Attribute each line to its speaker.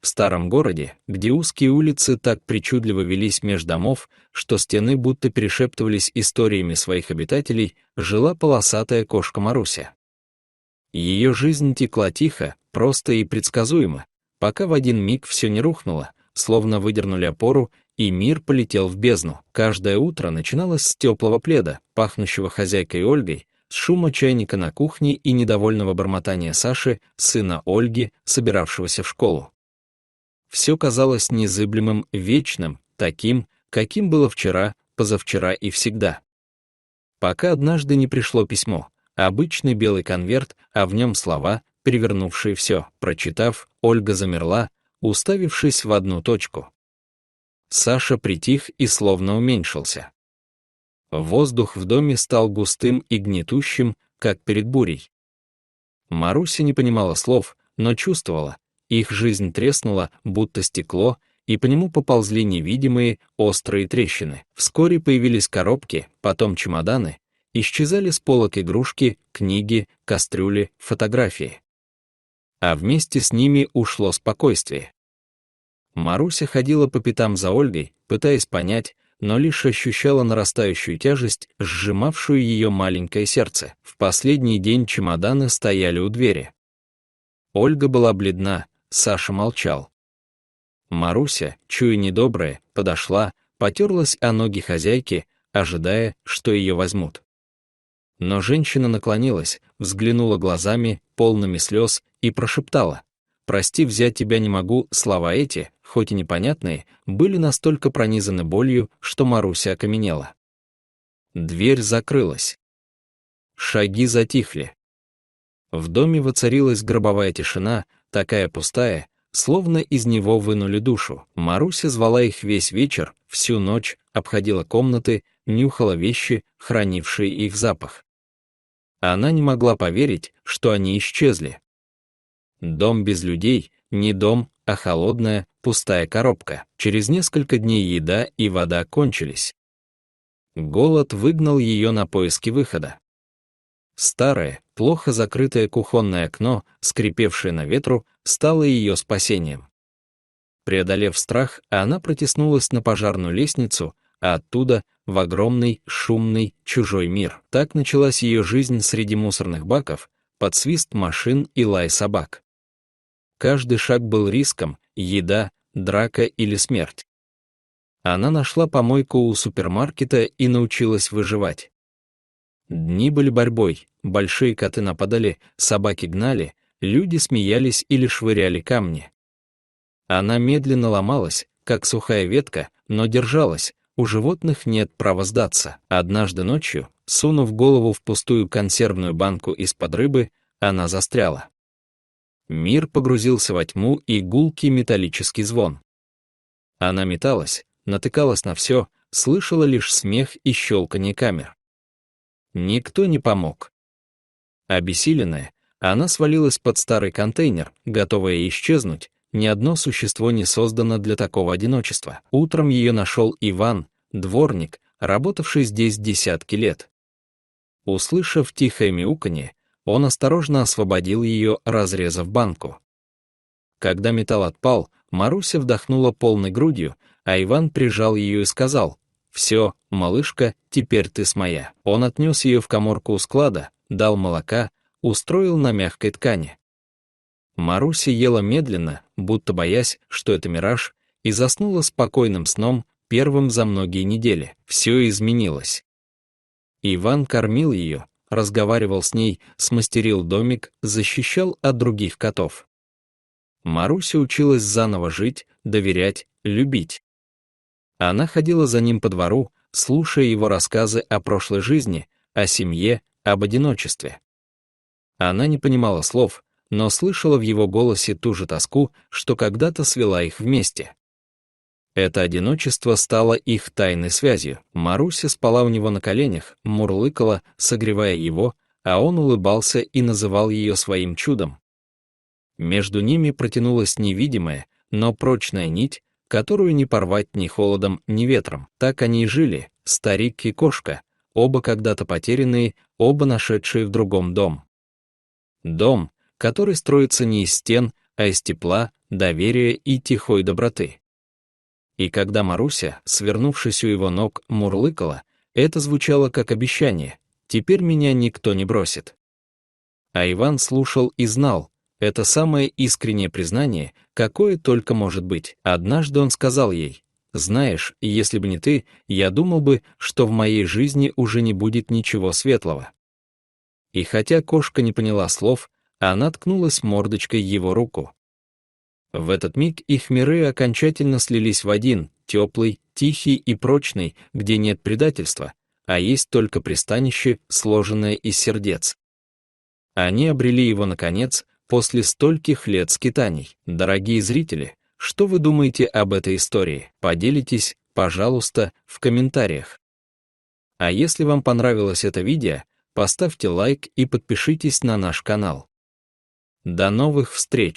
Speaker 1: В старом городе, где узкие улицы так причудливо велись меж домов, что стены будто перешептывались историями своих обитателей, жила полосатая кошка Маруся. Ее жизнь текла тихо, просто и предсказуемо, пока в один миг все не рухнуло, словно выдернули опору, и мир полетел в бездну. Каждое утро начиналось с теплого пледа, пахнущего хозяйкой Ольгой, с шума чайника на кухне и недовольного бормотания Саши, сына Ольги, собиравшегося в школу. Все казалось незыблемым, вечным, таким, каким было вчера, позавчера и всегда. Пока однажды не пришло письмо, обычный белый конверт, а в нем слова, перевернувшие все. Прочитав, Ольга замерла, уставившись в одну точку. Саша притих и словно уменьшился. Воздух в доме стал густым и гнетущим, как перед бурей. Маруся не понимала слов, но чувствовала, их жизнь треснула, будто стекло, и по нему поползли невидимые, острые трещины. Вскоре появились коробки, потом чемоданы, исчезали с полок игрушки, книги, кастрюли, фотографии. А вместе с ними ушло спокойствие. Маруся ходила по пятам за Ольгой, пытаясь понять, но лишь ощущала нарастающую тяжесть, сжимавшую ее маленькое сердце. В последний день чемоданы стояли у двери. Ольга была бледна, Саша молчал. Маруся, чуя недоброе, подошла, потерлась о ноги хозяйки, ожидая, что ее возьмут. Но женщина наклонилась, взглянула глазами, полными слез, и прошептала: «Прости, взять тебя не могу». Слова эти, хоть и непонятные, были настолько пронизаны болью, что Маруся окаменела. Дверь закрылась. Шаги затихли. В доме воцарилась гробовая тишина, такая пустая, словно из него вынули душу. Маруся звала их весь вечер, всю ночь, обходила комнаты, нюхала вещи, хранившие их запах. Она не могла поверить, что они исчезли. Дом без людей, не дом, а холодная, пустая коробка. Через несколько дней еда и вода кончились. Голод выгнал ее на поиски выхода. Старое, плохо закрытое кухонное окно, скрипевшее на ветру, стало ее спасением. Преодолев страх, она протиснулась на пожарную лестницу, а оттуда в огромный, шумный, чужой мир. Так началась ее жизнь среди мусорных баков, под свист машин и лай собак. Каждый шаг был риском, еда, драка или смерть. Она нашла помойку у супермаркета и научилась выживать. Дни были борьбой, большие коты нападали, собаки гнали, люди смеялись или швыряли камни. Она медленно ломалась, как сухая ветка, но держалась, у животных нет права сдаться. Однажды ночью, сунув голову в пустую консервную банку из-под рыбы, она застряла. Мир погрузился во тьму и гулкий металлический звон. Она металась, натыкалась на все, слышала лишь смех и щелканье камер. Никто не помог. Обессиленная, она свалилась под старый контейнер, готовая исчезнуть. Ни одно существо не создано для такого одиночества. Утром ее нашел Иван, дворник, работавший здесь десятки лет. Услышав тихое мяуканье, он осторожно освободил ее, разрезав банку. Когда металл отпал, Маруся вдохнула полной грудью, а Иван прижал ее и сказал: «Все, малышка, теперь ты моя». Он отнес ее в каморку у склада, дал молока, устроил на мягкой ткани. Маруся ела медленно, будто боясь, что это мираж, и заснула спокойным сном, первым за многие недели. Все изменилось. Иван кормил ее, разговаривал с ней, смастерил домик, защищал от других котов. Маруся училась заново жить, доверять, любить. Она ходила за ним по двору, слушая его рассказы о прошлой жизни, о семье, об одиночестве. Она не понимала слов, но слышала в его голосе ту же тоску, что когда-то свела их вместе. Это одиночество стало их тайной связью. Маруся спала у него на коленях, мурлыкала, согревая его, а он улыбался и называл ее своим чудом. Между ними протянулась невидимая, но прочная нить, которую не порвать ни холодом, ни ветром. Так они и жили, старик и кошка, оба когда-то потерянные, оба нашедшие в другом дом. Дом, который строится не из стен, а из тепла, доверия и тихой доброты. И когда Маруся, свернувшись у его ног, мурлыкала, это звучало как обещание: «Теперь меня никто не бросит». А Иван слушал и знал, это самое искреннее признание, какое только может быть. Однажды он сказал ей: «Знаешь, если бы не ты, я думал бы, что в моей жизни уже не будет ничего светлого». И хотя кошка не поняла слов, она ткнулась мордочкой в его руку. В этот миг их миры окончательно слились в один, теплый, тихий и прочный, где нет предательства, а есть только пристанище, сложенное из сердец. Они обрели его наконец, после стольких лет скитаний. Дорогие зрители, что вы думаете об этой истории? Поделитесь, пожалуйста, в комментариях. А если вам понравилось это видео, поставьте лайк и подпишитесь на наш канал. До новых встреч!